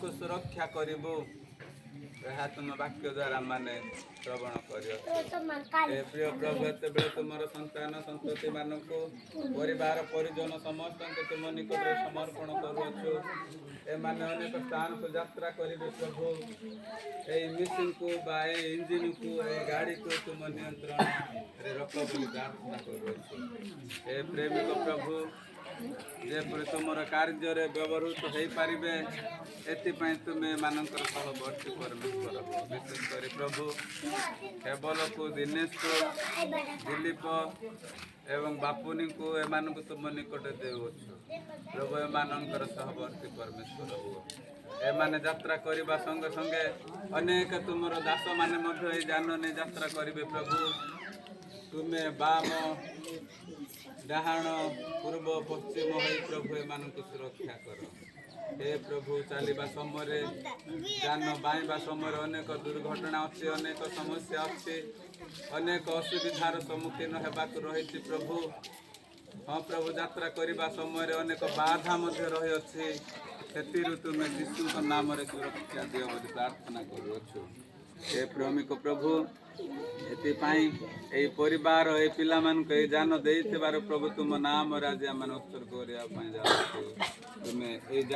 को सुरक्षा करिबो यह तुम वाक्य द्वारा माने श्रवण करियो प्रिय प्रभु एत बेले तुमर संतान संतति मानक परिवार परिजन समस्त तुम निकट समर्पण करुछु एमाने अनेक स्थान को यात्रा करिबे प्रभु ए मिशन को बा इंजिन को ए गाड़ी को तुम नियंत्रण रे रख बोली प्रार्थना करुछु ए प्रेमिक प्रभु जेपरि तुमर कार्य व्यवहृत हो पारे एपाई तुम्हें मानकर सहवर्ती परमेश्वर विशेष कर प्रभु केवल को दिनेश को दिलीप एवं बापुनी को एमान तुम निकट देउछु प्रभु एमानकर सहवर्ती परमेश्वर हो एमाने यात्रा करने संगे संगे अनेक तुमर दास माने जान ने यात्रा करेंगे प्रभु तुम्हें बाम डाहाण पूर्व पश्चिम हो प्रभु एमान सुरक्षा कर हे प्रभु चलवा समय जान बाइबा समय अनेक दुर्घटना अच्छी अनेक समस्या अच्छी अनेक असुविधार सम्मुखीन होगाक रही प्रभु हाँ प्रभु यात्रा करने समय अनेक बाधा रही से तुम्हें जीशु नाम रे सुरक्षा दियो बोली प्रार्थना करुछु हे प्रेमिक प्रभु एपाई ए परिवार ए पिला मान जान देइथिबार प्रभु तुम नाम राजा मान उत्सर्ग करने तुम्हें